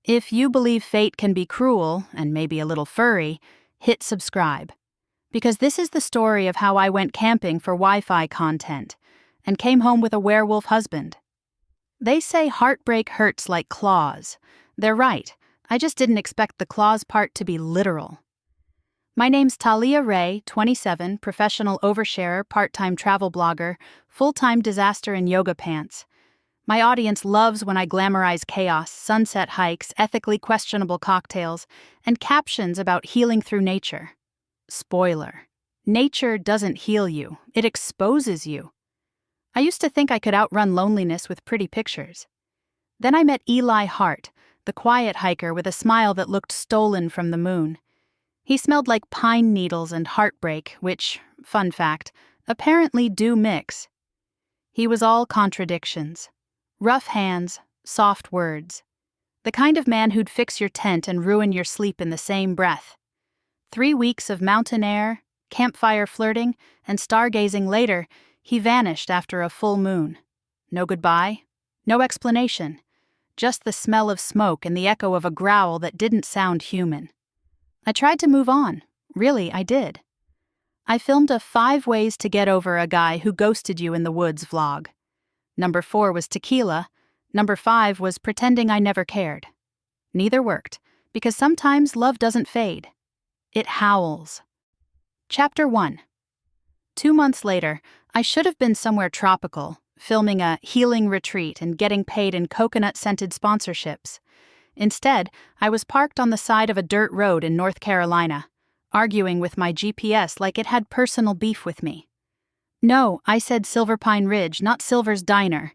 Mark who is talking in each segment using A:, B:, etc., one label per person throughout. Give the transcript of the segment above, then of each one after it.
A: If you believe fate can be cruel, and maybe a little furry, hit subscribe. Because this is the story of how I went camping for Wi-Fi content, and came home with a werewolf husband. They say heartbreak hurts like claws. They're right, I just didn't expect the claws part to be literal. My name's Talia Ray, 27, professional oversharer, part-time travel blogger, full-time disaster in yoga pants. My audience loves when I glamorize chaos, sunset hikes, ethically questionable cocktails, and captions about healing through nature. Spoiler: nature doesn't heal you, it exposes you. I used to think I could outrun loneliness with pretty pictures. Then I met Eli Hart, the quiet hiker with a smile that looked stolen from the moon. He smelled like pine needles and heartbreak, which, fun fact, apparently do mix. He was all contradictions. Rough hands, soft words. The kind of man who'd fix your tent and ruin your sleep in the same breath. 3 weeks of mountain air, campfire flirting, and stargazing later, he vanished after a full moon. No goodbye, no explanation. Just the smell of smoke and the echo of a growl that didn't sound human. I tried to move on. Really, I did. I filmed a 5 ways to get over a guy who ghosted you in the woods vlog. Number 4 was tequila. Number 5 was pretending I never cared. Neither worked, because sometimes love doesn't fade. It howls. Chapter 1. 2 months later, I should have been somewhere tropical, filming a healing retreat and getting paid in coconut-scented sponsorships. Instead, I was parked on the side of a dirt road in North Carolina, arguing with my GPS like it had personal beef with me. No, I said Silver Pine Ridge, not Silver's Diner.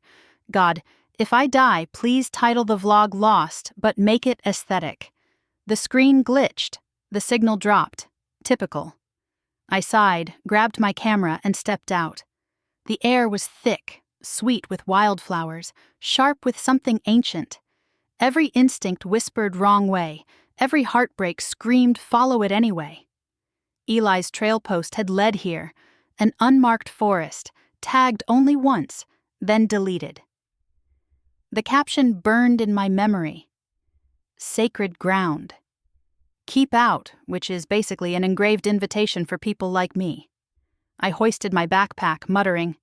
A: God, if I die, please title the vlog Lost, but make it aesthetic. The screen glitched. The signal dropped. Typical. I sighed, grabbed my camera, and stepped out. The air was thick, sweet with wildflowers, sharp with something ancient. Every instinct whispered wrong way. Every heartbreak screamed follow it anyway. Eli's trail post had led here. An unmarked forest, tagged only once, then deleted. The caption burned in my memory. Sacred ground. Keep out, which is basically an engraved invitation for people like me. I hoisted my backpack, muttering,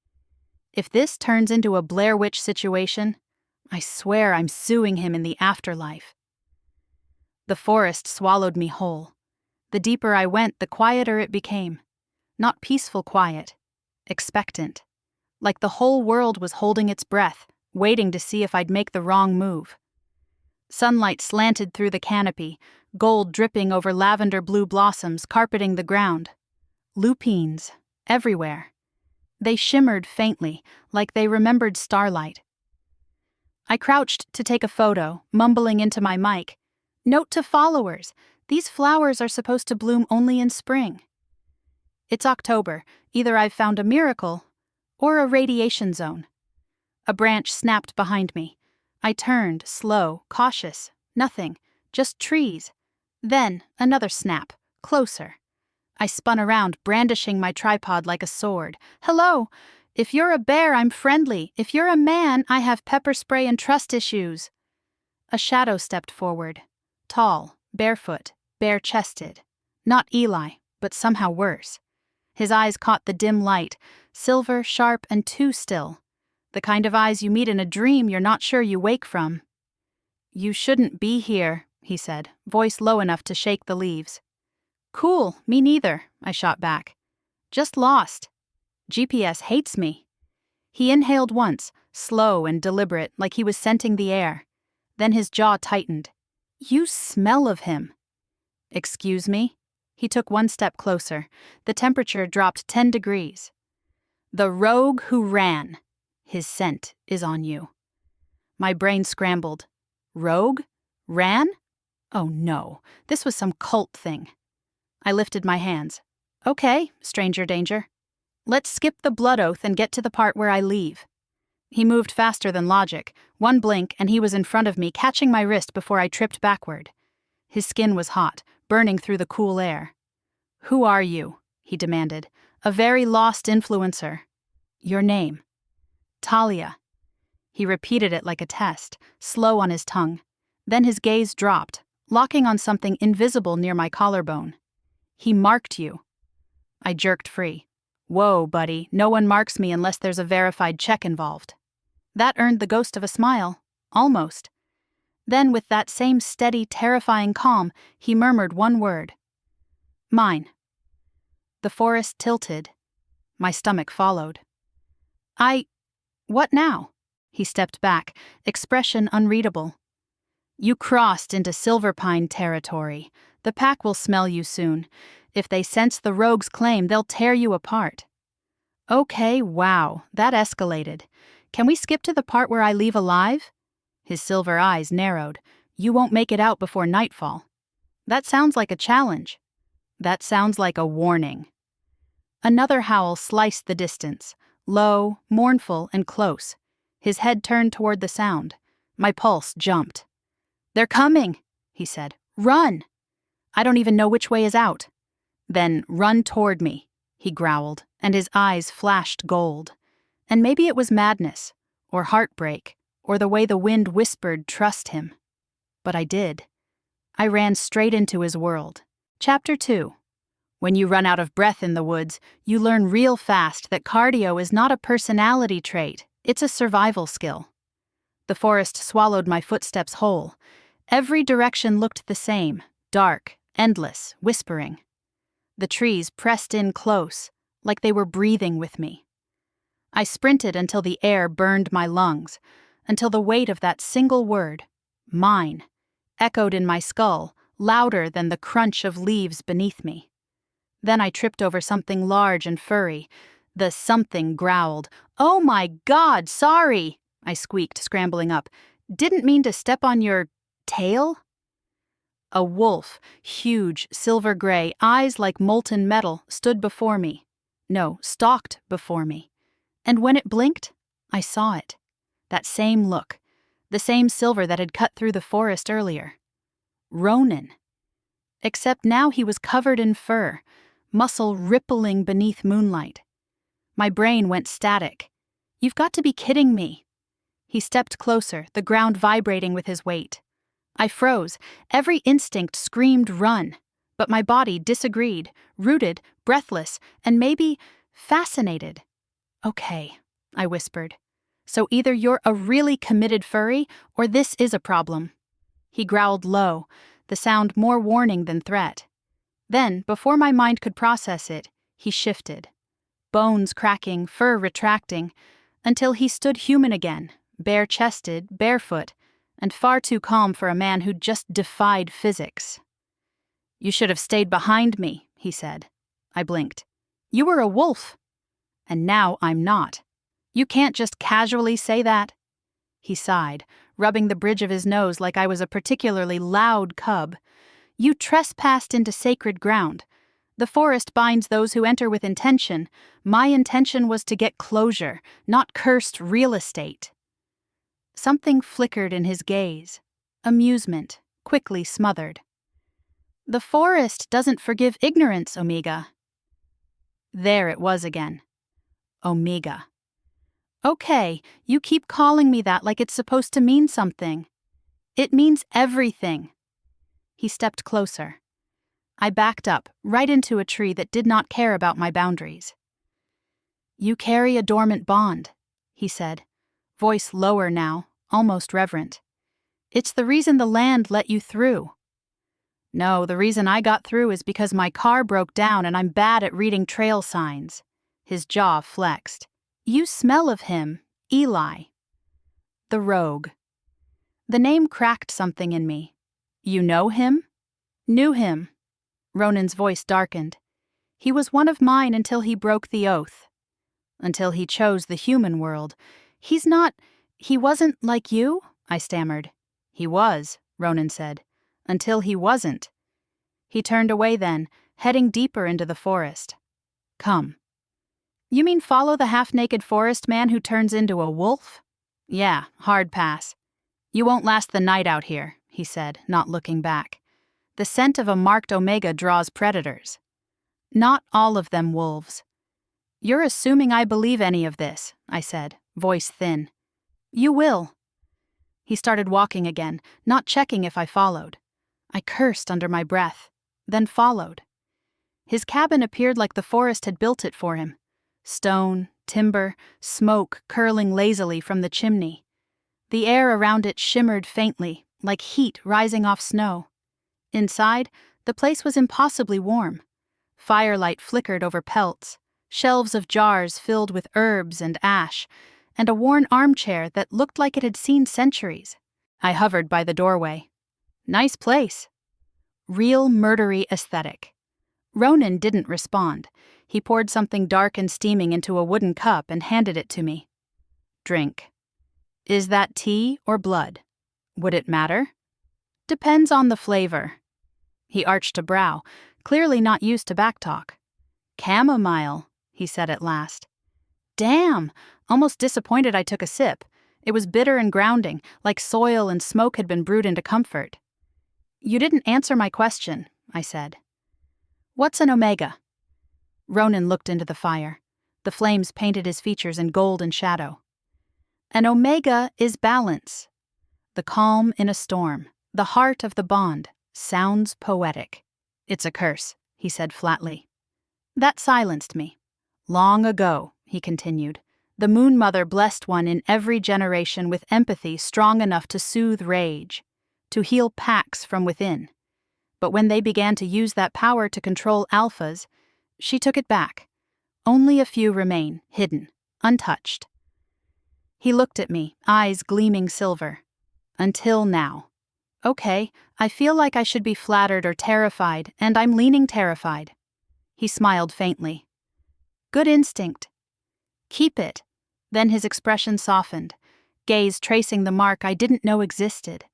A: if this turns into a Blair Witch situation, I swear I'm suing him in the afterlife. The forest swallowed me whole. The deeper I went, the quieter it became. Not peaceful quiet, expectant. Like the whole world was holding its breath, waiting to see if I'd make the wrong move. Sunlight slanted through the canopy, gold dripping over lavender-blue blossoms carpeting the ground. Lupines, everywhere. They shimmered faintly, like they remembered starlight. I crouched to take a photo, mumbling into my mic. Note to followers, these flowers are supposed to bloom only in spring. It's October. Either I've found a miracle, or a radiation zone. A branch snapped behind me. I turned, slow, cautious. Nothing, just trees. Then, another snap, closer. I spun around, brandishing my tripod like a sword. Hello! If you're a bear, I'm friendly. If you're a man, I have pepper spray and trust issues. A shadow stepped forward. Tall, barefoot, bare-chested. Not Eli, but somehow worse. His eyes caught the dim light, silver, sharp, and too still. The kind of eyes you meet in a dream you're not sure you wake from. You shouldn't be here, he said, voice low enough to shake the leaves. Cool, me neither, I shot back. Just lost. GPS hates me. He inhaled once, slow and deliberate, like he was scenting the air. Then his jaw tightened. You smell of him. Excuse me? He took 1 step closer. The temperature dropped 10 degrees. The rogue who ran. His scent is on you. My brain scrambled. Rogue? Ran? Oh no, this was some cult thing. I lifted my hands. Okay, stranger danger. Let's skip the blood oath and get to the part where I leave. He moved faster than logic. 1 blink and he was in front of me, catching my wrist before I tripped backward. His skin was hot, burning through the cool air. Who are you? He demanded. A very lost influencer. Your name. Talia. He repeated it like a test, slow on his tongue. Then his gaze dropped, locking on something invisible near my collarbone. He marked you. I jerked free. Whoa, buddy, no one marks me unless there's a verified check involved. That earned the ghost of a smile. Almost. Then, with that same steady, terrifying calm, he murmured one word. Mine. The forest tilted. My stomach followed. What now? He stepped back, expression unreadable. You crossed into Silverpine territory. The pack will smell you soon. If they sense the rogue's claim, they'll tear you apart. Okay, wow, that escalated. Can we skip to the part where I leave alive? His silver eyes narrowed. You won't make it out before nightfall. That sounds like a challenge. That sounds like a warning. Another howl sliced the distance, low, mournful, and close. His head turned toward the sound. My pulse jumped. They're coming, he said. Run! I don't even know which way is out. Then run toward me, he growled, and his eyes flashed gold. And maybe it was madness, or heartbreak, or the way the wind whispered trust him. But I did. I ran straight into his world. Chapter 2. When you run out of breath in the woods, you learn real fast that cardio is not a personality trait, it's a survival skill. The forest swallowed my footsteps whole. Every direction looked the same, dark, endless, whispering. The trees pressed in close, like they were breathing with me. I sprinted until the air burned my lungs, until the weight of that single word, mine, echoed in my skull, louder than the crunch of leaves beneath me. Then I tripped over something large and furry. The something growled. Oh my God, sorry, I squeaked, scrambling up. Didn't mean to step on your tail? A wolf, huge, silver gray, eyes like molten metal, stood before me. No, stalked before me. And when it blinked, I saw it. That same look. The same silver that had cut through the forest earlier. Ronan. Except now he was covered in fur, muscle rippling beneath moonlight. My brain went static. You've got to be kidding me. He stepped closer, the ground vibrating with his weight. I froze. Every instinct screamed run, but my body disagreed, rooted, breathless, and maybe fascinated. Okay, I whispered. So either you're a really committed furry, or this is a problem. He growled low, the sound more warning than threat. Then, before my mind could process it, he shifted. Bones cracking, fur retracting, until he stood human again, bare-chested, barefoot, and far too calm for a man who'd just defied physics. You should have stayed behind me, he said. I blinked. You were a wolf. And now I'm not. You can't just casually say that. He sighed, rubbing the bridge of his nose like I was a particularly loud cub. You trespassed into sacred ground. The forest binds those who enter with intention. My intention was to get closure, not cursed real estate. Something flickered in his gaze. Amusement, quickly smothered. The forest doesn't forgive ignorance, Omega. There it was again. Omega. Okay, you keep calling me that like it's supposed to mean something. It means everything. He stepped closer. I backed up, right into a tree that did not care about my boundaries. You carry a dormant bond, he said, voice lower now, almost reverent. It's the reason the land let you through. No, the reason I got through is because my car broke down and I'm bad at reading trail signs. His jaw flexed. You smell of him, Eli. The rogue. The name cracked something in me. You know him? Knew him. Ronan's voice darkened. He was one of mine until he broke the oath. Until he chose the human world. He wasn't like you? I stammered. He was, Ronan said. Until he wasn't. He turned away then, heading deeper into the forest. Come. You mean follow the half-naked forest man who turns into a wolf? Yeah, hard pass. You won't last the night out here, he said, not looking back. The scent of a marked Omega draws predators. Not all of them wolves. You're assuming I believe any of this, I said, voice thin. You will. He started walking again, not checking if I followed. I cursed under my breath, then followed. His cabin appeared like the forest had built it for him. Stone, timber, smoke curling lazily from the chimney. The air around it shimmered faintly, like heat rising off snow. Inside, the place was impossibly warm. Firelight flickered over pelts, shelves of jars filled with herbs and ash, and a worn armchair that looked like it had seen centuries. I hovered by the doorway. Nice place. Real murdery aesthetic. Ronan didn't respond. He poured something dark and steaming into a wooden cup and handed it to me. Drink. Is that tea or blood? Would it matter? Depends on the flavor. He arched a brow, clearly not used to backtalk. Chamomile, he said at last. Damn! Almost disappointed I took a sip. It was bitter and grounding, like soil and smoke had been brewed into comfort. You didn't answer my question, I said. What's an omega? Ronan looked into the fire. The flames painted his features in gold and shadow. An omega is balance. The calm in a storm, the heart of the bond, sounds poetic. It's a curse, he said flatly. That silenced me. Long ago, he continued, the Moon Mother blessed one in every generation with empathy strong enough to soothe rage, to heal packs from within. But when they began to use that power to control alphas, she took it back. Only a few remain, hidden, untouched. He looked at me, eyes gleaming silver. Until now. Okay, I feel like I should be flattered or terrified, and I'm leaning terrified. He smiled faintly. Good instinct. Keep it. Then his expression softened, gaze tracing the mark I didn't know existed,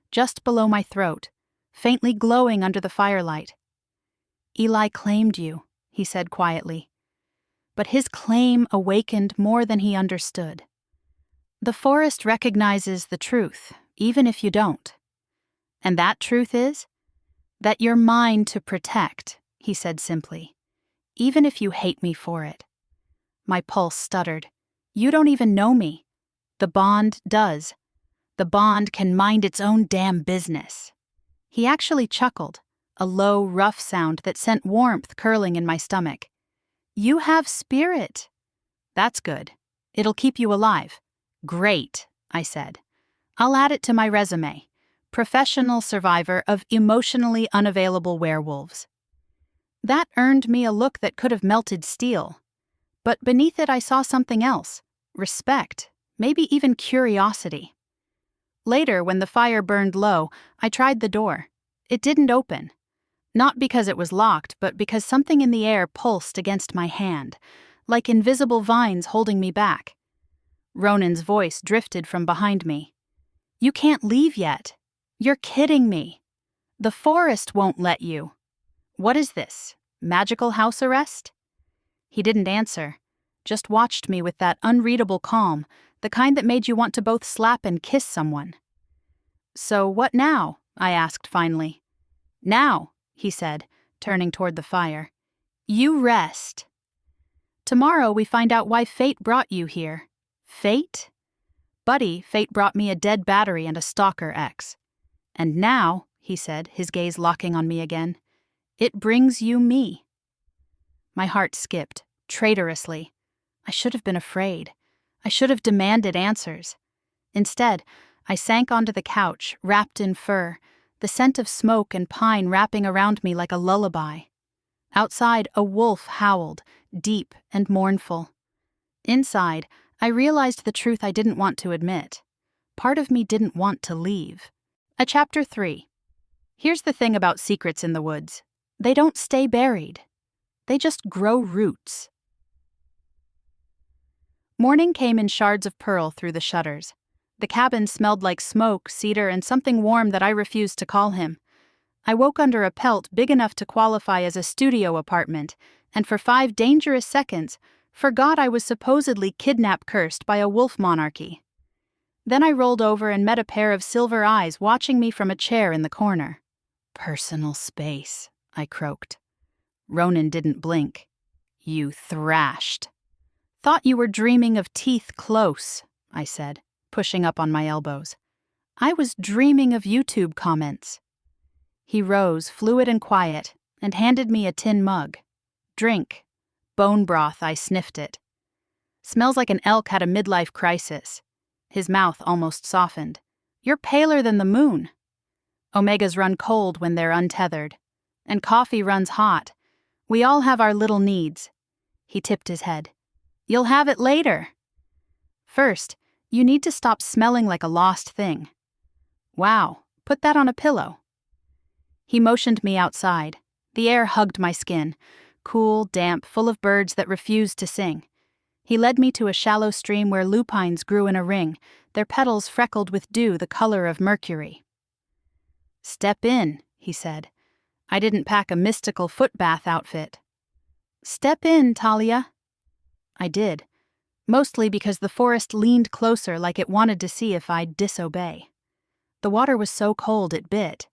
A: just below my throat, faintly glowing under the firelight. Eli claimed you, he said quietly. But his claim awakened more than he understood. The forest recognizes the truth, even if you don't. And that truth is? That you're mine to protect, he said simply, even if you hate me for it. My pulse stuttered. You don't even know me. The bond does. The bond can mind its own damn business. He actually chuckled, a low, rough sound that sent warmth curling in my stomach. You have spirit. That's good. It'll keep you alive. Great, I said. I'll add it to my resume. Professional survivor of emotionally unavailable werewolves. That earned me a look that could have melted steel. But beneath it I saw something else. Respect, maybe even curiosity. Later, when the fire burned low, I tried the door. It didn't open. Not because it was locked, but because something in the air pulsed against my hand, like invisible vines holding me back. Ronan's voice drifted from behind me. You can't leave yet. You're kidding me. The forest won't let you. What is this? Magical house arrest? He didn't answer, just watched me with that unreadable calm, the kind that made you want to both slap and kiss someone. So what now? I asked finally. Now, he said, turning toward the fire. You rest. Tomorrow we find out why fate brought you here. Fate? Buddy, fate brought me a dead battery and a stalker ex. And now, he said, his gaze locking on me again, it brings you me. My heart skipped, traitorously. I should have been afraid. I should have demanded answers. Instead, I sank onto the couch, wrapped in fur, the scent of smoke and pine wrapping around me like a lullaby. Outside, a wolf howled, deep and mournful. Inside, I realized the truth I didn't want to admit. Part of me didn't want to leave. Chapter 3. Here's the thing about secrets in the woods. They don't stay buried. They just grow roots. Morning came in shards of pearl through the shutters. The cabin smelled like smoke, cedar, and something warm that I refused to call him. I woke under a pelt big enough to qualify as a studio apartment, and for 5 dangerous seconds, forgot I was supposedly kidnap-cursed by a wolf monarchy. Then I rolled over and met a pair of silver eyes watching me from a chair in the corner. Personal space, I croaked. Ronan didn't blink. You thrashed. Thought you were dreaming of teeth close, I said, pushing up on my elbows. I was dreaming of YouTube comments. He rose, fluid and quiet, and handed me a tin mug. Drink. Bone broth, I sniffed it. Smells like an elk had a midlife crisis. His mouth almost softened. You're paler than the moon. Omegas run cold when they're untethered. And coffee runs hot. We all have our little needs. He tipped his head. You'll have it later. First, you need to stop smelling like a lost thing. Wow, put that on a pillow. He motioned me outside. The air hugged my skin, cool, damp, full of birds that refused to sing. He led me to a shallow stream where lupines grew in a ring, their petals freckled with dew the color of mercury. Step in, he said. I didn't pack a mystical foot bath outfit. Step in, Talia. I did, mostly because the forest leaned closer like it wanted to see if I'd disobey. The water was so cold it bit.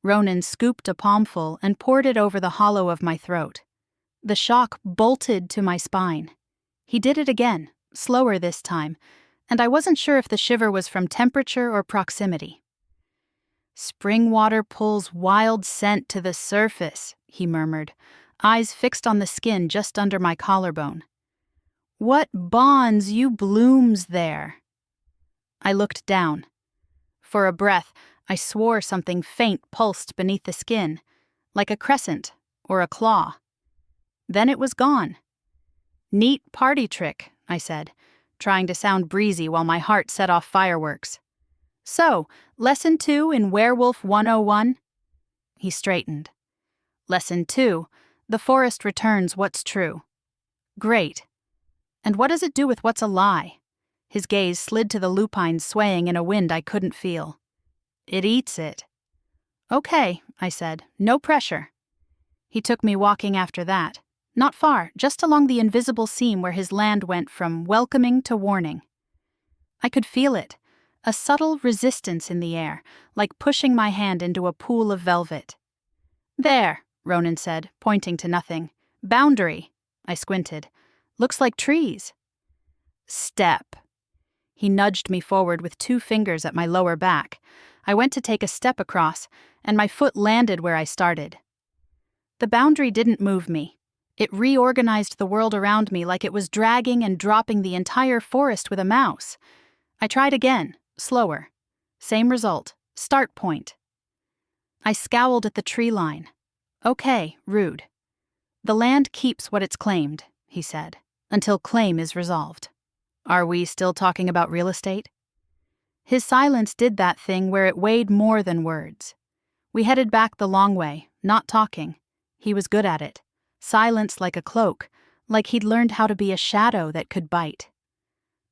A: Ronan scooped a palmful and poured it over the hollow of my throat. The shock bolted to my spine. He did it again, slower this time, and I wasn't sure if the shiver was from temperature or proximity. Spring water pulls wild scent to the surface, he murmured, eyes fixed on the skin just under my collarbone. What bonds you blooms there? I looked down. For a breath, I swore something faint pulsed beneath the skin, like a crescent or a claw. Then it was gone. Neat party trick, I said, trying to sound breezy while my heart set off fireworks. So, Lesson 2 in Werewolf 101? He straightened. Lesson 2, the forest returns what's true. Great. And what does it do with what's a lie? His gaze slid to the lupines swaying in a wind I couldn't feel. It eats it. Okay, I said, no pressure. He took me walking after that. Not far, just along the invisible seam where his land went from welcoming to warning. I could feel it, a subtle resistance in the air, like pushing my hand into a pool of velvet. There, Ronan said, pointing to nothing. Boundary. I squinted. Looks like trees. Step. He nudged me forward with 2 fingers at my lower back. I went to take a step across, and my foot landed where I started. The boundary didn't move me. It reorganized the world around me like it was dragging and dropping the entire forest with a mouse. I tried again, slower. Same result. Start point. I scowled at the tree line. Okay, rude. The land keeps what it's claimed, he said, until claim is resolved. Are we still talking about real estate? His silence did that thing where it weighed more than words. We headed back the long way, not talking. He was good at it. Silence like a cloak, like he'd learned how to be a shadow that could bite.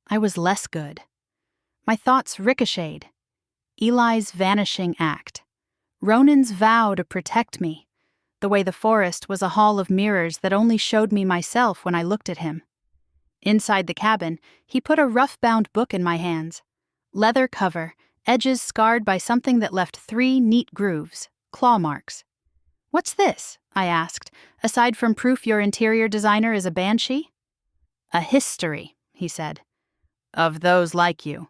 A: I was less good. My thoughts ricocheted. Eli's vanishing act. Ronan's vow to protect me. The way the forest was a hall of mirrors that only showed me myself when I looked at him. Inside the cabin, he put a rough-bound book in my hands. Leather cover, edges scarred by something that left 3 neat grooves, claw marks. What's this? I asked, aside from proof your interior designer is a banshee? A history, he said. Of those like you.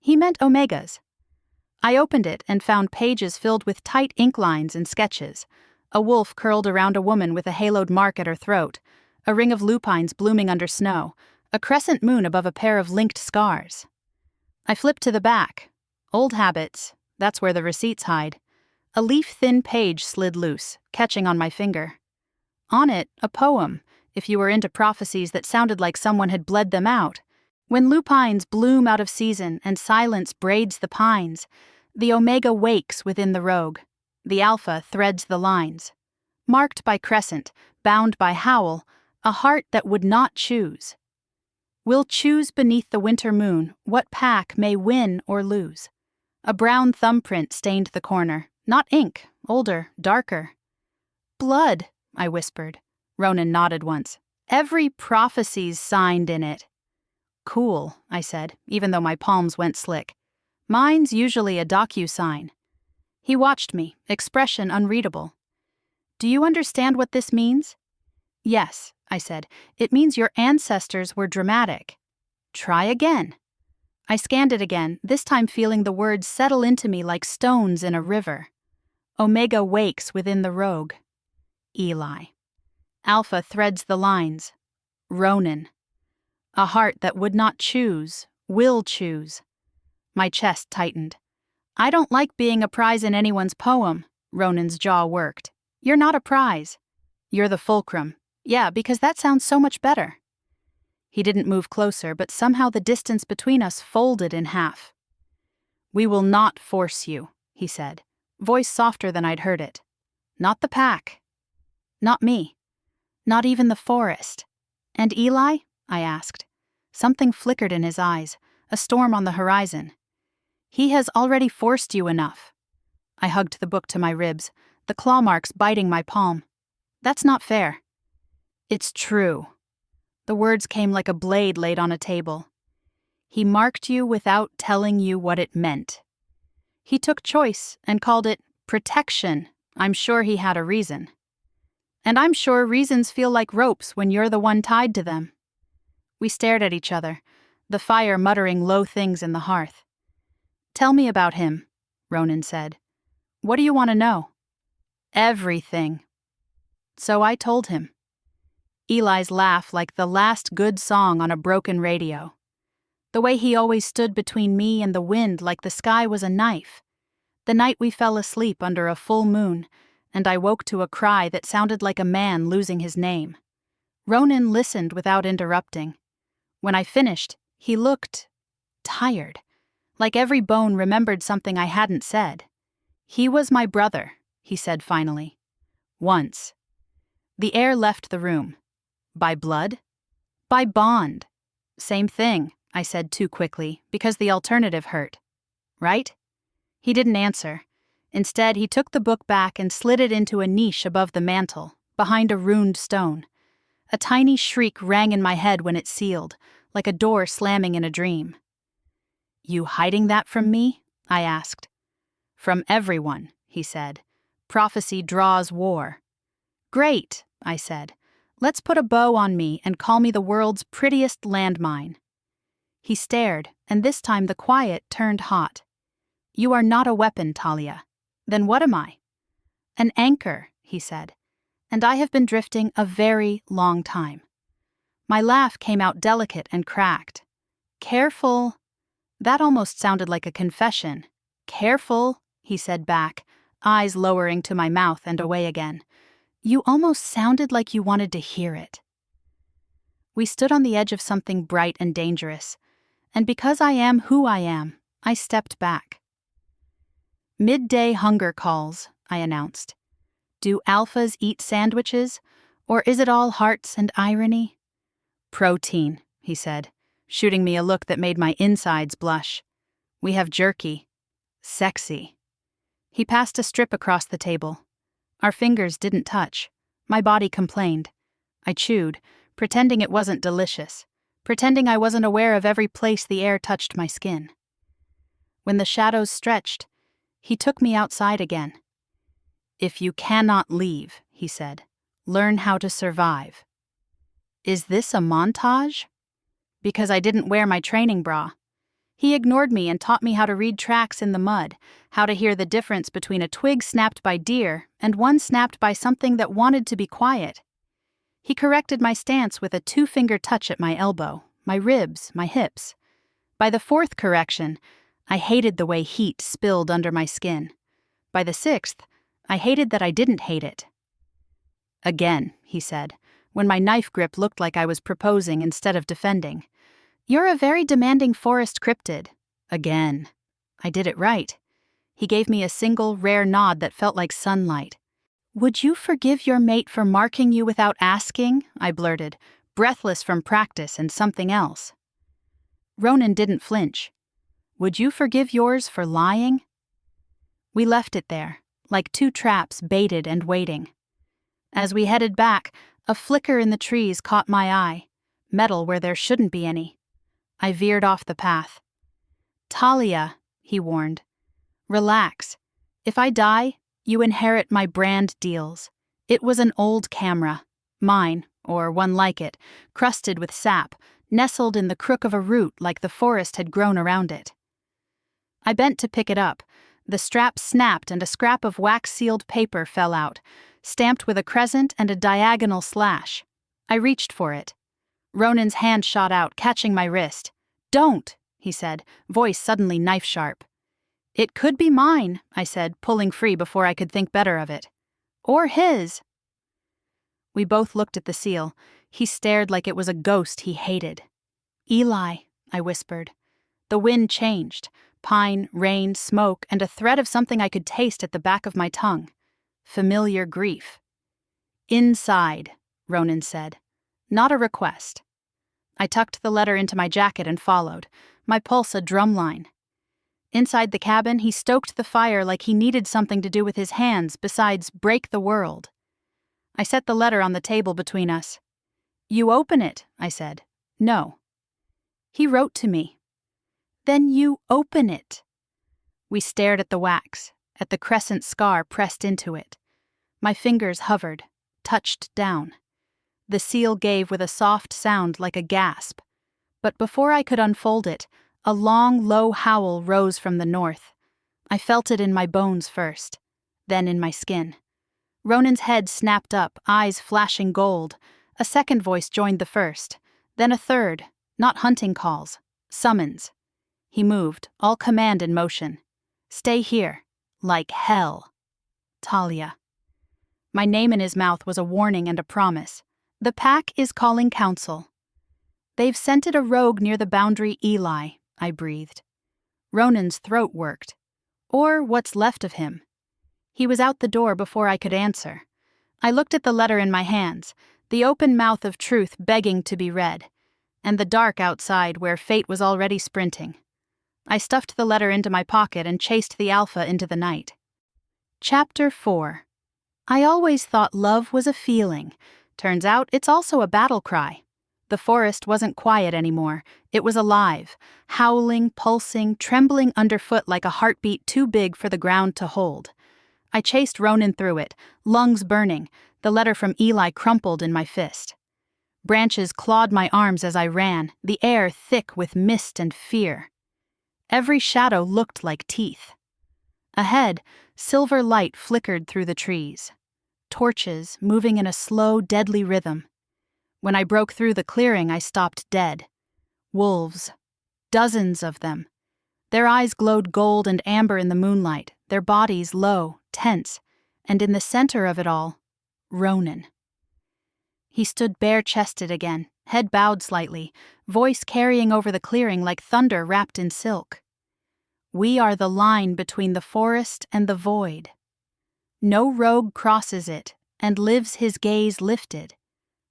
A: He meant omegas. I opened it and found pages filled with tight ink lines and sketches. A wolf curled around a woman with a haloed mark at her throat, a ring of lupines blooming under snow, a crescent moon above a pair of linked scars. I flipped to the back. Old habits, that's where the receipts hide. A leaf-thin page slid loose, catching on my finger. On it, a poem, if you were into prophecies that sounded like someone had bled them out. When lupines bloom out of season and silence braids the pines, the omega wakes within the rogue. The alpha threads the lines. Marked by crescent, bound by howl, a heart that would not choose. We'll choose beneath the winter moon what pack may win or lose. A brown thumbprint stained the corner, not ink, older, darker. Blood, I whispered. Ronan nodded once. Every prophecy's signed in it. Cool, I said, even though my palms went slick. Mine's usually a docu-sign. He watched me, expression unreadable. Do you understand what this means? Yes, I said. It means your ancestors were dramatic. Try again. I scanned it again, this time feeling the words settle into me like stones in a river. Omega wakes within the rogue. Eli. Alpha threads the lines. Ronan. A heart that would not choose, will choose. My chest tightened. I don't like being a prize in anyone's poem. Ronan's jaw worked. You're not a prize. You're the fulcrum. Yeah, because that sounds so much better. He didn't move closer, but somehow the distance between us folded in half. We will not force you, he said, voice softer than I'd heard it. Not the pack. Not me. Not even the forest. And Eli? I asked. Something flickered in his eyes, a storm on the horizon. He has already forced you enough. I hugged the book to my ribs, the claw marks biting my palm. That's not fair. It's true. The words came like a blade laid on a table. He marked you without telling you what it meant. He took choice and called it protection. I'm sure he had a reason. And I'm sure reasons feel like ropes when you're the one tied to them. We stared at each other, the fire muttering low things in the hearth. Tell me about him, Ronan said. What do you want to know? Everything. So I told him. Eli's laugh like the last good song on a broken radio. The way he always stood between me and the wind like the sky was a knife. The night we fell asleep under a full moon, and I woke to a cry that sounded like a man losing his name. Ronan listened without interrupting. When I finished, he looked tired, like every bone remembered something I hadn't said. He was my brother, he said finally. Once. The air left the room. By blood? By bond. Same thing, I said too quickly, because the alternative hurt. Right? He didn't answer. Instead, he took the book back and slid it into a niche above the mantel, behind a ruined stone. A tiny shriek rang in my head when it sealed, like a door slamming in a dream. You hiding that from me? I asked. From everyone, he said. Prophecy draws war. Great, I said. Let's put a bow on me and call me the world's prettiest landmine. He stared, and this time the quiet turned hot. You are not a weapon, Talia. Then what am I? An anchor, he said. And I have been drifting a very long time. My laugh came out delicate and cracked. Careful. That almost sounded like a confession. Careful, he said back, eyes lowering to my mouth and away again. You almost sounded like you wanted to hear it. We stood on the edge of something bright and dangerous, and because I am who I am, I stepped back. Midday hunger calls, I announced. Do alphas eat sandwiches, or is it all hearts and irony? Protein, he said, shooting me a look that made my insides blush. We have jerky. Sexy. He passed a strip across the table. Our fingers didn't touch. My body complained. I chewed, pretending it wasn't delicious, pretending I wasn't aware of every place the air touched my skin. When the shadows stretched, he took me outside again. If you cannot leave, he said, learn how to survive. Is this a montage? Because I didn't wear my training bra. He ignored me and taught me how to read tracks in the mud, how to hear the difference between a twig snapped by deer and one snapped by something that wanted to be quiet. He corrected my stance with a 2-finger touch at my elbow, my ribs, my hips. By the 4th correction, I hated the way heat spilled under my skin. By the 6th, I hated that I didn't hate it. Again, he said, when my knife grip looked like I was proposing instead of defending. You're a very demanding forest cryptid. Again. I did it right. He gave me a single, rare nod that felt like sunlight. Would you forgive your mate for marking you without asking? I blurted, breathless from practice and something else. Ronan didn't flinch. Would you forgive yours for lying? We left it there, like 2 traps baited and waiting. As we headed back, a flicker in the trees caught my eye, metal where there shouldn't be any. I veered off the path. Talia, he warned. Relax. If I die, you inherit my brand deals. It was an old camera. Mine, or one like it, crusted with sap, nestled in the crook of a root like the forest had grown around it. I bent to pick it up. The strap snapped and a scrap of wax-sealed paper fell out, stamped with a crescent and a diagonal slash. I reached for it. Ronan's hand shot out, catching my wrist. "Don't," he said, voice suddenly knife-sharp. "It could be mine," I said, pulling free before I could think better of it. "Or his." We both looked at the seal. He stared like it was a ghost he hated. "Eli," I whispered. The wind changed. Pine, rain, smoke, and a thread of something I could taste at the back of my tongue. Familiar grief. "Inside," Ronan said. Not a request. I tucked the letter into my jacket and followed, my pulse a drumline. Inside the cabin, he stoked the fire like he needed something to do with his hands besides break the world. I set the letter on the table between us. "You open it," I said. "No." "He wrote to me." "Then you open it." We stared at the wax, at the crescent scar pressed into it. My fingers hovered, touched down. The seal gave with a soft sound like a gasp. But before I could unfold it, a long, low howl rose from the north. I felt it in my bones first, then in my skin. Ronan's head snapped up, eyes flashing gold. A second voice joined the first, then a third, not hunting calls, summons. He moved, all command in motion. "Stay here, like hell. Talia." My name in his mouth was a warning and a promise. "The pack is calling counsel." "They've scented a rogue near the boundary, Eli," I breathed. Ronan's throat worked. Or what's left of him. He was out the door before I could answer. I looked at the letter in my hands, the open mouth of truth begging to be read, and the dark outside where fate was already sprinting. I stuffed the letter into my pocket and chased the alpha into the night. Chapter 4. I always thought love was a feeling. Turns out it's also a battle cry. The forest wasn't quiet anymore. It was alive, howling, pulsing, trembling underfoot like a heartbeat too big for the ground to hold. I chased Ronan through it, lungs burning, the letter from Eli crumpled in my fist. Branches clawed my arms as I ran, the air thick with mist and fear. Every shadow looked like teeth. Ahead, silver light flickered through the trees. Torches moving in a slow, deadly rhythm. When I broke through the clearing, I stopped dead. Wolves. Dozens of them. Their eyes glowed gold and amber in the moonlight, their bodies low, tense, and in the center of it all, Ronan. He stood bare-chested again, head bowed slightly, voice carrying over the clearing like thunder wrapped in silk. "We are the line between the forest and the void. No rogue crosses it and lives his gaze lifted.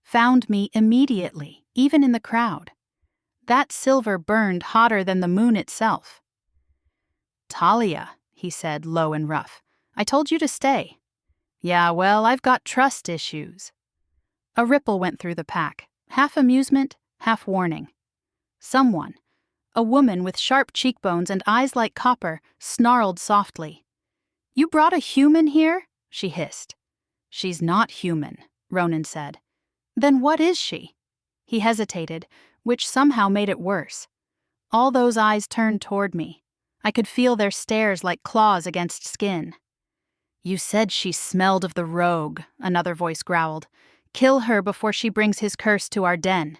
A: Found me immediately, even in the crowd. That silver burned hotter than the moon itself." "Talia," he said, low and rough, "I told you to stay." "Yeah, well, I've got trust issues." A ripple went through the pack, half amusement, half warning. Someone, a woman with sharp cheekbones and eyes like copper, snarled softly. "You brought a human here?" she hissed. "She's not human," Ronan said. "Then what is she?" He hesitated, which somehow made it worse. All those eyes turned toward me. I could feel their stares like claws against skin. "You said she smelled of the rogue," another voice growled. "Kill her before she brings his curse to our den."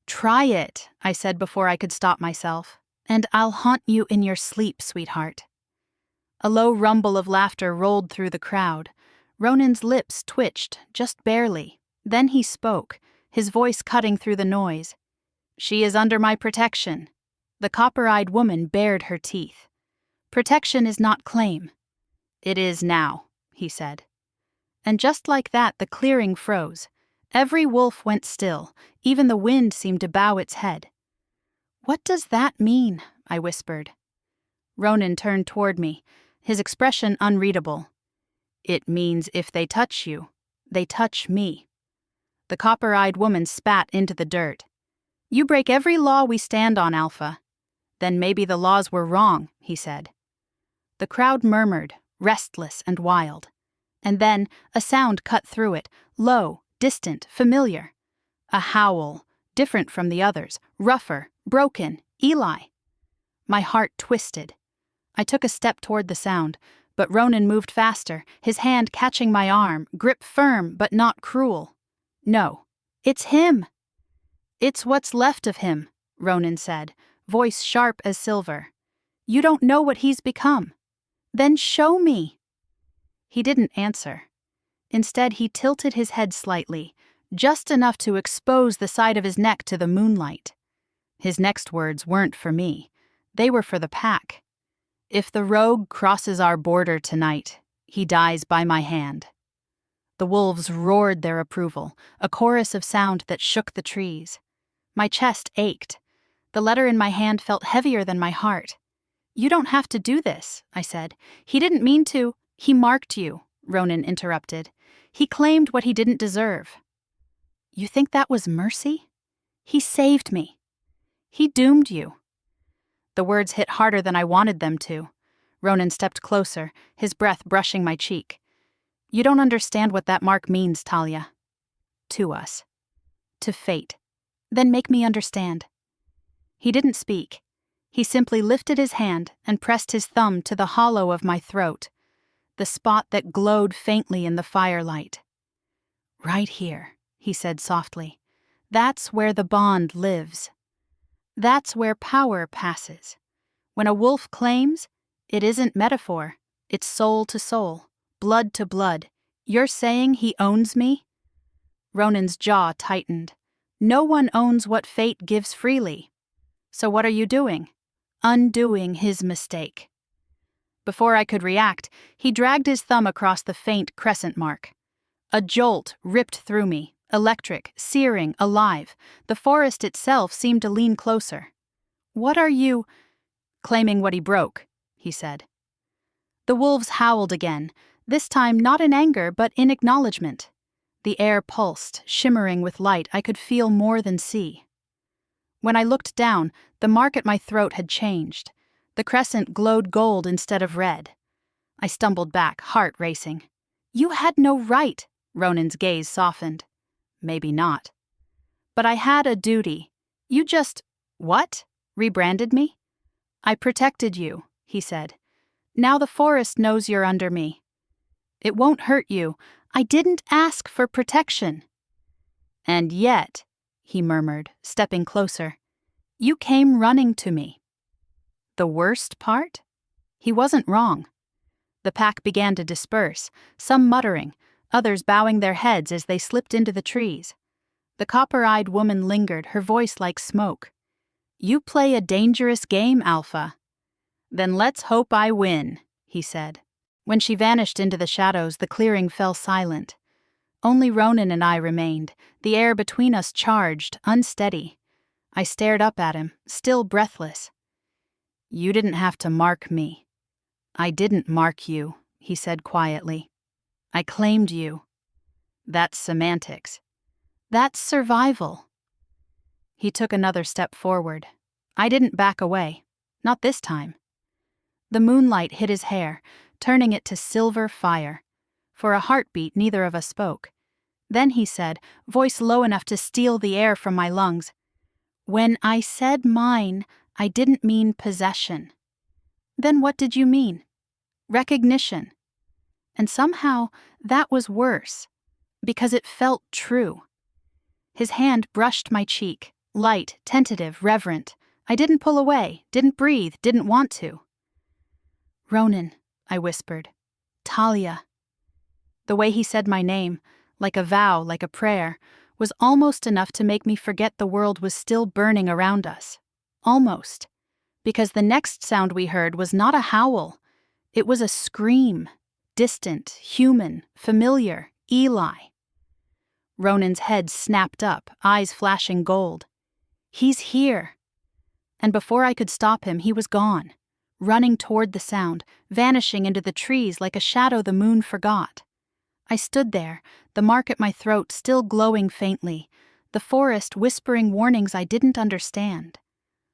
A: "Try it," I said before I could stop myself. "And I'll haunt you in your sleep, sweetheart." A low rumble of laughter rolled through the crowd. Ronan's lips twitched, just barely. Then he spoke, his voice cutting through the noise. "She is under my protection." The copper-eyed woman bared her teeth. "Protection is not claim." "It is now," he said. And just like that, the clearing froze. Every wolf went still. Even the wind seemed to bow its head. "What does that mean?" I whispered. Ronan turned toward me, his expression unreadable. "It means if they touch you, they touch me." The copper-eyed woman spat into the dirt. "You break every law we stand on, Alpha." "Then maybe the laws were wrong," he said. The crowd murmured, restless and wild. And then a sound cut through it, low, distant, familiar. A howl, different from the others, rougher, broken, Eli. My heart twisted. I took a step toward the sound, but Ronan moved faster, his hand catching my arm, grip firm but not cruel. No, it's him. It's what's left of him, Ronan said, voice sharp as silver. You don't know what he's become. Then show me. He didn't answer. Instead, he tilted his head slightly, just enough to expose the side of his neck to the moonlight. His next words weren't for me. They were for the pack. If the rogue crosses our border tonight, he dies by my hand. The wolves roared their approval, a chorus of sound that shook the trees. My chest ached. The letter in my hand felt heavier than my heart. You don't have to do this, I said. He didn't mean to. He marked you, Ronan interrupted. He claimed what he didn't deserve. You think that was mercy? He saved me. He doomed you. The words hit harder than I wanted them to. Ronan stepped closer, his breath brushing my cheek. You don't understand what that mark means, Talia. To us. To fate. Then make me understand. He didn't speak. He simply lifted his hand and pressed his thumb to the hollow of my throat, the spot that glowed faintly in the firelight. Right here, he said softly. That's where the bond lives. That's where power passes. When a wolf claims, it isn't metaphor, it's soul to soul, blood to blood. You're saying he owns me? Ronan's jaw tightened. No one owns what fate gives freely. So what are you doing? Undoing his mistake. Before I could react, he dragged his thumb across the faint crescent mark. A jolt ripped through me, electric, searing, alive. The forest itself seemed to lean closer. What are you... Claiming what he broke, he said. The wolves howled again, this time not in anger but in acknowledgement. The air pulsed, shimmering with light I could feel more than see. When I looked down, the mark at my throat had changed. The crescent glowed gold instead of red. I stumbled back, heart racing. You had no right, Ronan's gaze softened. Maybe not. But I had a duty. You just... What? Rebranded me? I protected you, he said. Now the forest knows you're under me. It won't hurt you. I didn't ask for protection. And yet, he murmured, stepping closer, you came running to me. The worst part? He wasn't wrong. The pack began to disperse, some muttering, others bowing their heads as they slipped into the trees. The copper-eyed woman lingered, her voice like smoke. You play a dangerous game, Alpha. Then let's hope I win, he said. When she vanished into the shadows, the clearing fell silent. Only Ronan and I remained, the air between us charged, unsteady. I stared up at him, still breathless. You didn't have to mark me. I didn't mark you, he said quietly. I claimed you. That's semantics. That's survival. He took another step forward. I didn't back away. Not this time. The moonlight hit his hair, turning it to silver fire. For a heartbeat, neither of us spoke. Then he said, voice low enough to steal the air from my lungs, when I said mine, I didn't mean possession. Then what did you mean? Recognition. And somehow that was worse, because it felt true. His hand brushed my cheek, light, tentative, reverent. I didn't pull away, didn't breathe, didn't want to. Ronan, I whispered. Talia. The way he said my name, like a vow, like a prayer, was almost enough to make me forget the world was still burning around us. Almost. Because the next sound we heard was not a howl. It was a scream. Distant, human, familiar, Eli. Ronan's head snapped up, eyes flashing gold. He's here. And before I could stop him, he was gone, running toward the sound, vanishing into the trees like a shadow the moon forgot. I stood there, the mark at my throat still glowing faintly, the forest whispering warnings I didn't understand.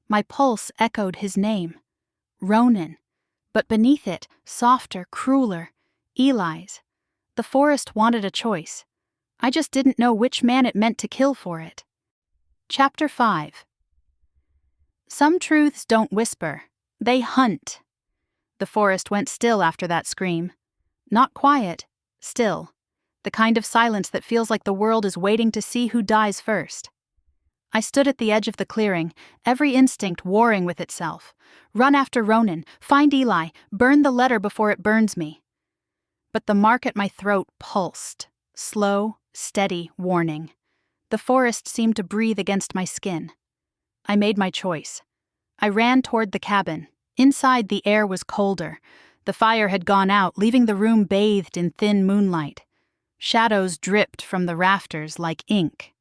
A: My pulse echoed his name. Ronan. But beneath it, softer, crueler, Eli's. The forest wanted a choice. I just didn't know which man it meant to kill for it. Chapter 5. Some truths don't whisper, they hunt. The forest went still after that scream. Not quiet, still. The kind of silence that feels like the world is waiting to see who dies first. I stood at the edge of the clearing, every instinct warring with itself. Run after Ronan, find Eli, burn the letter before it burns me. But the mark at my throat pulsed, slow, steady warning. The forest seemed to breathe against my skin. I made my choice. I ran toward the cabin. Inside, the air was colder. The fire had gone out, leaving the room bathed in thin moonlight. Shadows dripped from the rafters like ink.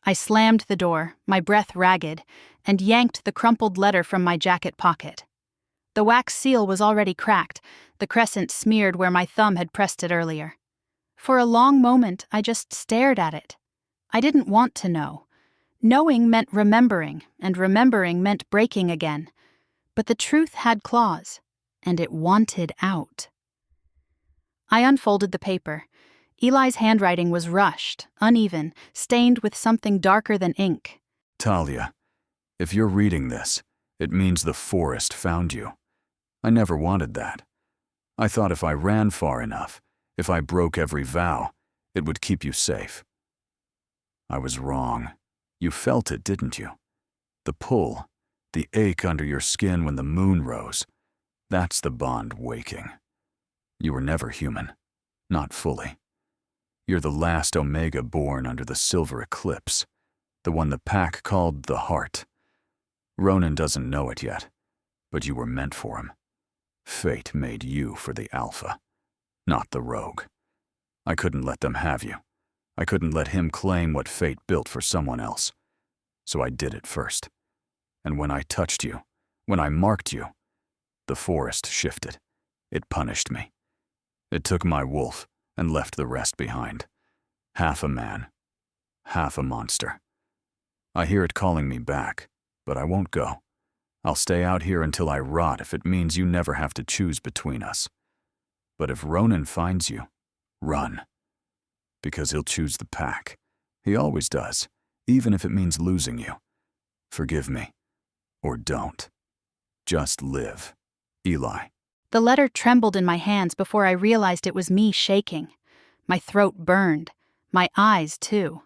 A: I slammed the door, my breath ragged, and yanked the crumpled letter from my jacket pocket. The wax seal was already cracked, the crescent smeared where my thumb had pressed it earlier. For a long moment, I just stared at it. I didn't want to know. Knowing meant remembering, and remembering meant breaking again. But the truth had claws, and it wanted out. I unfolded the paper. Eli's handwriting was rushed, uneven, stained with something darker than ink.
B: Talia, if you're reading this, it means the forest found you. I never wanted that. I thought if I ran far enough, if I broke every vow, it would keep you safe. I was wrong. You felt it, didn't you? The pull, the ache under your skin when the moon rose. That's the bond waking. You were never human. Not fully. You're the last Omega born under the silver eclipse, the one the pack called the Heart. Ronan doesn't know it yet, but you were meant for him. Fate made you for the Alpha, not the Rogue. I couldn't let them have you. I couldn't let him claim what fate built for someone else. So I did it first. And when I touched you, when I marked you, the forest shifted. It punished me. It took my wolf and left the rest behind. Half a man, half a monster. I hear it calling me back, but I won't go. I'll stay out here until I rot if it means you never have to choose between us. But if Ronan finds you, run. Because he'll choose the pack. He always does, even if it means losing you. Forgive me. Or don't. Just live. Eli.
A: The letter trembled in my hands before I realized it was me shaking. My throat burned. My eyes, too.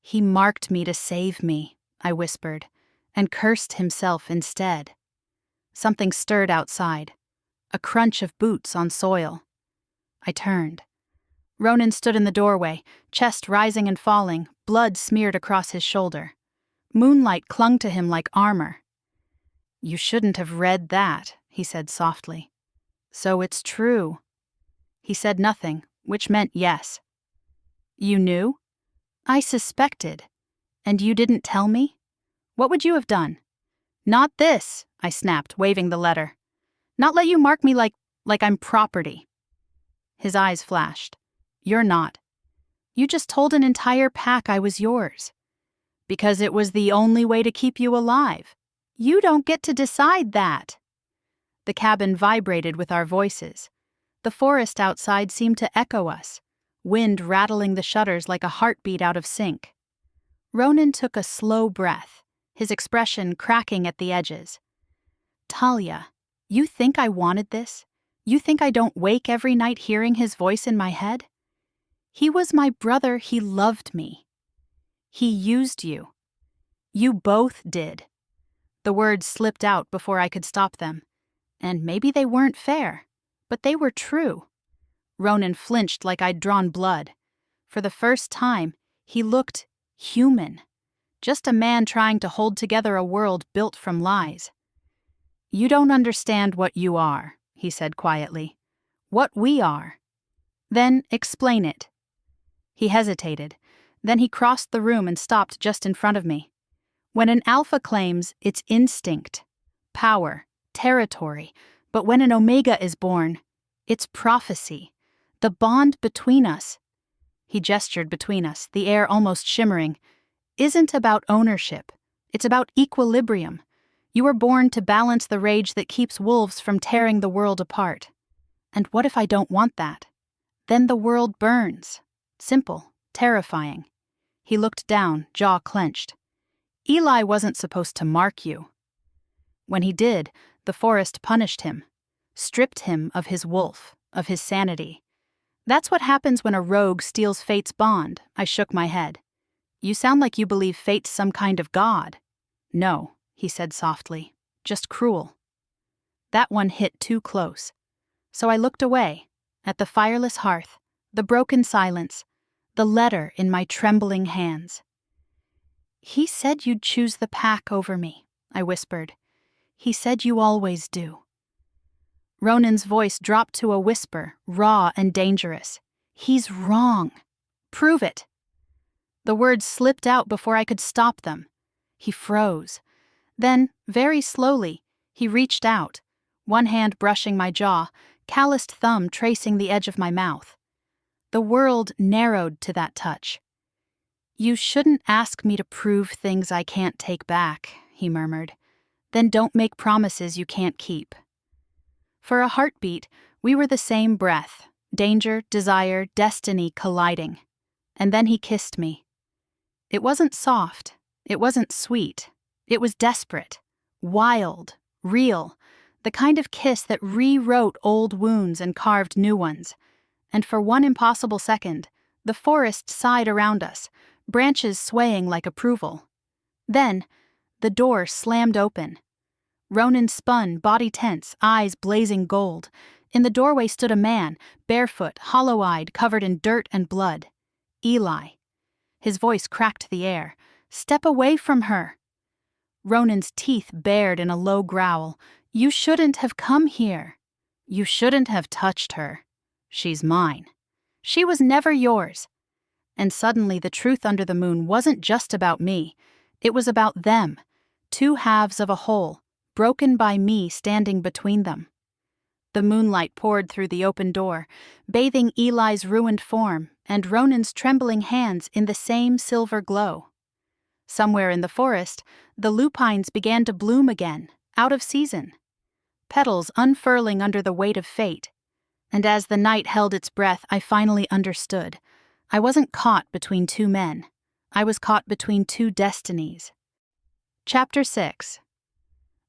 A: He marked me to save me, I whispered, and cursed himself instead. Something stirred outside. A crunch of boots on soil. I turned. Ronan stood in the doorway, chest rising and falling, blood smeared across his shoulder. Moonlight clung to him like armor. "You shouldn't have read that," he said softly. "So it's true." He said nothing, which meant yes. "You knew?" "I suspected. And you didn't tell me? What would you have done?" "Not this," I snapped, waving the letter. "Not let you mark me like I'm property." His eyes flashed. "You're not. You just told an entire pack I was yours. Because it was the only way to keep you alive. You don't get to decide that." The cabin vibrated with our voices. The forest outside seemed to echo us, wind rattling the shutters like a heartbeat out of sync. Ronan took a slow breath, his expression cracking at the edges. "Talia, you think I wanted this? You think I don't wake every night hearing his voice in my head? He was my brother, he loved me. He used you. You both did." The words slipped out before I could stop them. And maybe they weren't fair, but they were true. Ronan flinched like I'd drawn blood. For the first time, he looked human. Just a man trying to hold together a world built from lies. "You don't understand what you are," he said quietly. "What we are. Then explain it." He hesitated. Then he crossed the room and stopped just in front of me. "When an alpha claims, it's instinct, power, territory, but when an omega is born, it's prophecy, the bond between us." He gestured between us, the air almost shimmering. "Isn't about ownership. It's about equilibrium. You were born to balance the rage that keeps wolves from tearing the world apart. And what if I don't want that? Then the world burns. Simple, terrifying." He looked down, jaw clenched. Eli wasn't supposed to mark you. When he did, the forest punished him, stripped him of his wolf, of his sanity. That's what happens when a rogue steals fate's bond. I shook my head. You sound like you believe fate's some kind of god. No, he said softly, just cruel. That one hit too close. So I looked away, at the fireless hearth, the broken silence, the letter in my trembling hands. He said you'd choose the pack over me, I whispered. He said you always do. Ronan's voice dropped to a whisper, raw and dangerous. He's wrong. Prove it. The words slipped out before I could stop them. He froze. Then, very slowly, he reached out, one hand brushing my jaw, calloused thumb tracing the edge of my mouth. The world narrowed to that touch. You shouldn't ask me to prove things I can't take back, he murmured. Then don't make promises you can't keep. For a heartbeat, we were the same breath, danger, desire, destiny colliding. And then he kissed me. It wasn't soft, it wasn't sweet, it was desperate, wild, real, the kind of kiss that rewrote old wounds and carved new ones. And for one impossible second, the forest sighed around us, branches swaying like approval. Then, the door slammed open. Ronan spun, body tense, eyes blazing gold. In the doorway stood a man, barefoot, hollow-eyed, covered in dirt and blood. Eli. His voice cracked the air. Step away from her. Ronan's teeth bared in a low growl. You shouldn't have come here. You shouldn't have touched her. She's mine. She was never yours. And suddenly the truth under the moon wasn't just about me. It was about them, two halves of a whole, broken by me standing between them. The moonlight poured through the open door, bathing Eli's ruined form and Ronan's trembling hands in the same silver glow. Somewhere in the forest, the lupines began to bloom again, out of season. Petals unfurling under the weight of fate. And as the night held its breath, I finally understood. I wasn't caught between two men. I was caught between two destinies. Chapter 6.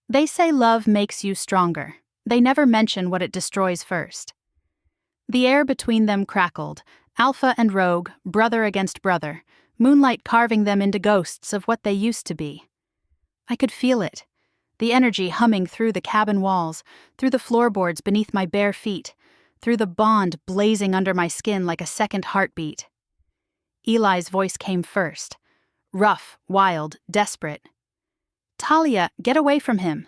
A: They say love makes you stronger. They never mention what it destroys first. The air between them crackled, alpha and rogue, brother against brother, moonlight carving them into ghosts of what they used to be. I could feel it, the energy humming through the cabin walls, through the floorboards beneath my bare feet, through the bond blazing under my skin like a second heartbeat. Eli's voice came first, rough, wild, desperate. Talia, get away from him.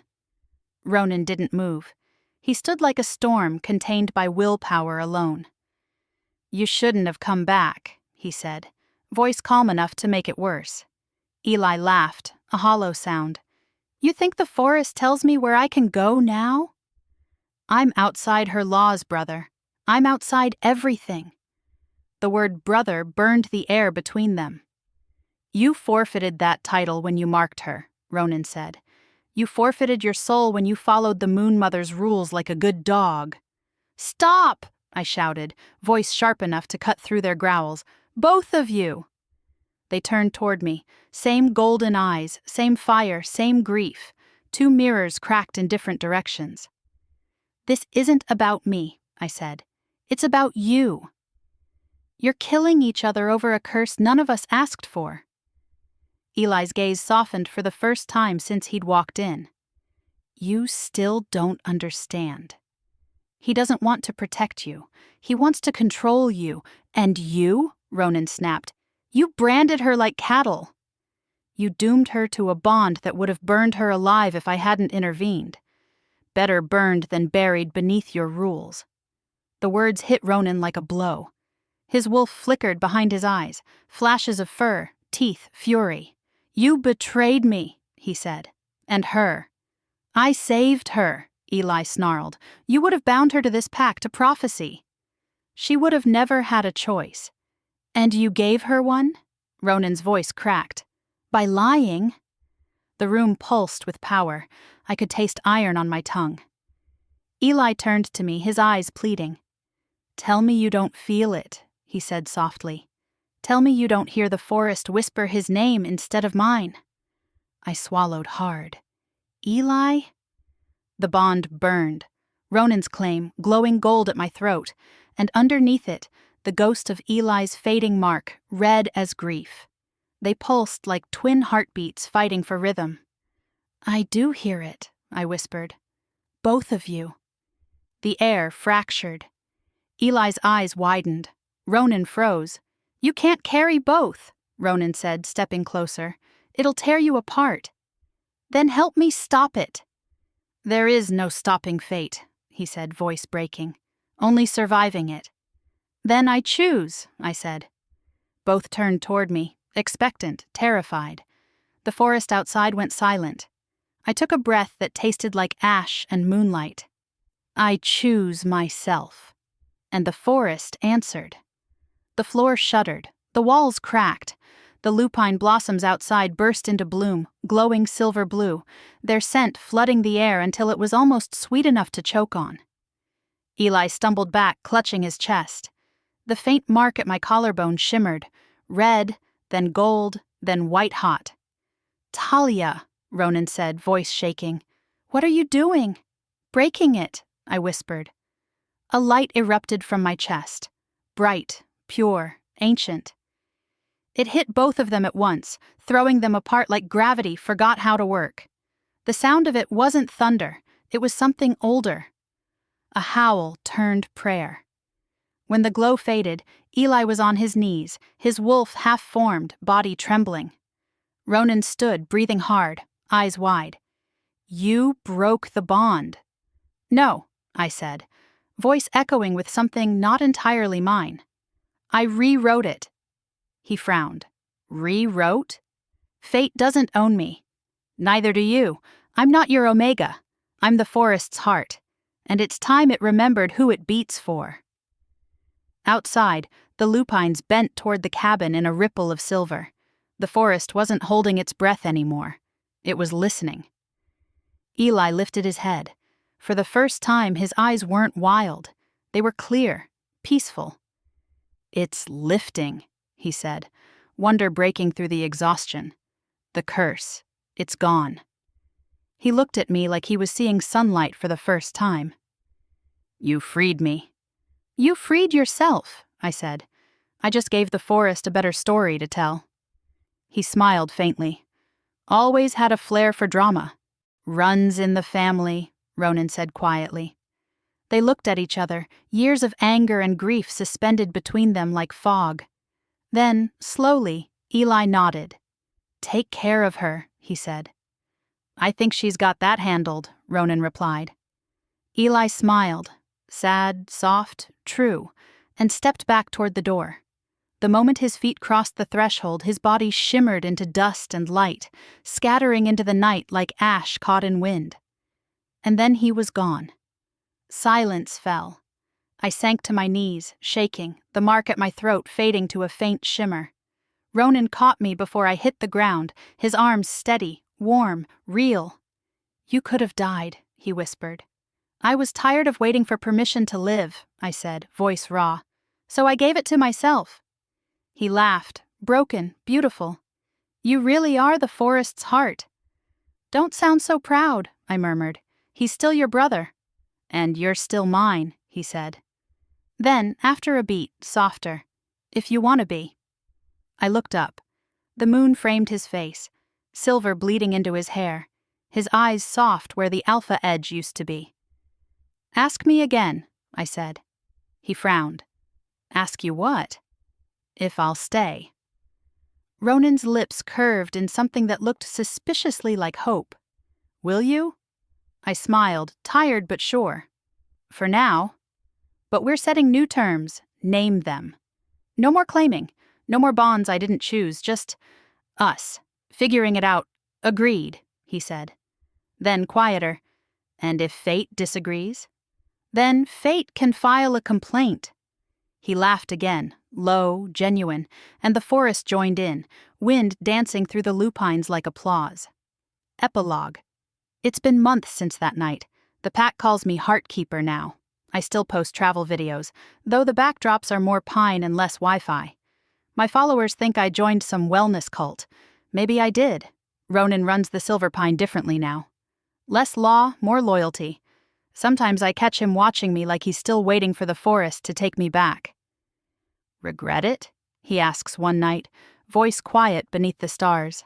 A: Ronan didn't move. He stood like a storm contained by willpower alone. You shouldn't have come back, he said, voice calm enough to make it worse. Eli laughed, a hollow sound. You think the forest tells me where I can go now? I'm outside her laws, brother. I'm outside everything. The word brother burned the air between them. You forfeited that title when you marked her, Ronan said. You forfeited your soul when you followed the Moon Mother's rules like a good dog. Stop! I shouted, voice sharp enough to cut through their growls. Both of you! They turned toward me, same golden eyes, same fire, same grief, two mirrors cracked in different directions. This isn't about me, I said. It's about you. You're killing each other over a curse none of us asked for. Eli's gaze softened for the first time since he'd walked in. You still don't understand. He doesn't want to protect you. He wants to control you. And you, Ronan snapped, you branded her like cattle. You doomed her to a bond that would have burned her alive if I hadn't intervened. Better burned than buried beneath your rules. The words hit Ronan like a blow. His wolf flickered behind his eyes, flashes of fur, teeth, fury. You betrayed me, he said. And her. I saved her, Eli snarled. You would have bound her to this pact to prophecy. She would have never had a choice. And you gave her one? Ronan's voice cracked. By lying? The room pulsed with power. I could taste iron on my tongue. Eli turned to me, his eyes pleading. Tell me you don't feel it, he said softly. Tell me you don't hear the forest whisper his name instead of mine. I swallowed hard. Eli? The bond burned. Ronan's claim, glowing gold at my throat, and underneath it, the ghost of Eli's fading mark, red as grief. They pulsed like twin heartbeats fighting for rhythm. I do hear it, I whispered. Both of you. The air fractured. Eli's eyes widened. Ronan froze. You can't carry both, Ronan said, stepping closer. It'll tear you apart. Then help me stop it. There is no stopping fate, he said, voice breaking. Only surviving it. Then I choose, I said. Both turned toward me, expectant, terrified. The forest outside went silent. I took a breath that tasted like ash and moonlight. I choose myself. And the forest answered. The floor shuddered. The walls cracked. The lupine blossoms outside burst into bloom, glowing silver blue, their scent flooding the air until it was almost sweet enough to choke on. Eli stumbled back, clutching his chest. The faint mark at my collarbone shimmered, red, then gold, then white-hot. Talia, Ronan said, voice shaking. What are you doing? Breaking it, I whispered. A light erupted from my chest. Bright, pure, ancient. It hit both of them at once, throwing them apart like gravity forgot how to work. The sound of it wasn't thunder, it was something older. A howl turned prayer. When the glow faded, Eli was on his knees, his wolf half-formed, body trembling. Ronan stood, breathing hard, eyes wide. You broke the bond. No, I said, voice echoing with something not entirely mine. I rewrote it. He frowned. Rewrote? Fate doesn't own me. Neither do you. I'm not your omega. I'm the forest's heart. And it's time it remembered who it beats for. Outside, the lupines bent toward the cabin in a ripple of silver. The forest wasn't holding its breath anymore. It was listening. Eli lifted his head. For the first time, his eyes weren't wild. They were clear, peaceful. It's lifting, he said, wonder breaking through the exhaustion. The curse. It's gone. He looked at me like he was seeing sunlight for the first time. You freed me. You freed yourself, I said. I just gave the forest a better story to tell. He smiled faintly. Always had a flair for drama. Runs in the family, Ronan said quietly. They looked at each other, years of anger and grief suspended between them like fog. Then, slowly, Eli nodded. Take care of her, he said. I think she's got that handled, Ronan replied. Eli smiled, sad, soft, true, and stepped back toward the door. The moment his feet crossed the threshold, his body shimmered into dust and light, scattering into the night like ash caught in wind. And then he was gone. Silence fell. I sank to my knees, shaking, the mark at my throat fading to a faint shimmer. Ronan caught me before I hit the ground, his arms steady, warm, real. You could have died, he whispered. I was tired of waiting for permission to live, I said, voice raw. So I gave it to myself. He laughed, broken, beautiful. You really are the forest's heart. Don't sound so proud, I murmured. He's still your brother. And you're still mine, he said. Then, after a beat, softer. If you want to be. I looked up. The moon framed his face, silver bleeding into his hair, his eyes soft where the alpha edge used to be. Ask me again, I said. He frowned. Ask you what? If I'll stay. Ronan's lips curved in something that looked suspiciously like hope. Will you? I smiled, tired but sure. For now. But we're setting new terms. Name them. No more claiming. No more bonds I didn't choose, just us. Figuring it out. Agreed, he said. Then quieter. And if fate disagrees? Then fate can file a complaint. He laughed again, low, genuine, and the forest joined in, wind dancing through the lupines like applause. Epilogue. It's been months since that night. The pack calls me Heartkeeper now. I still post travel videos, though the backdrops are more pine and less Wi-Fi. My followers think I joined some wellness cult. Maybe I did. Ronan runs the Silver Pine differently now. Less law, more loyalty. Sometimes I catch him watching me like he's still waiting for the forest to take me back. Regret it? He asks one night, voice quiet beneath the stars.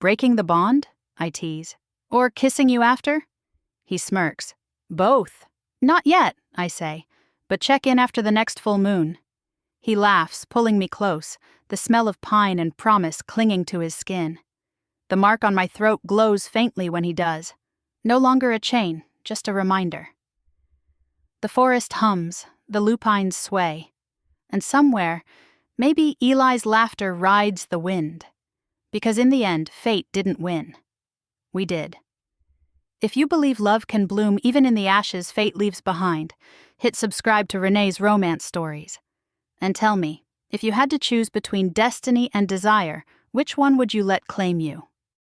A: Breaking the bond? I tease. Or kissing you after? He smirks. Both. Not yet, I say, but check in after the next full moon. He laughs, pulling me close, the smell of pine and promise clinging to his skin. The mark on my throat glows faintly when he does. No longer a chain, just a reminder. The forest hums, the lupines sway. And somewhere, maybe Eli's laughter rides the wind. Because in the end, fate didn't win. We did. If you believe love can bloom even in the ashes fate leaves behind, hit subscribe to Rene's romance stories. And tell me, if you had to choose between destiny and desire, which one would you let claim you?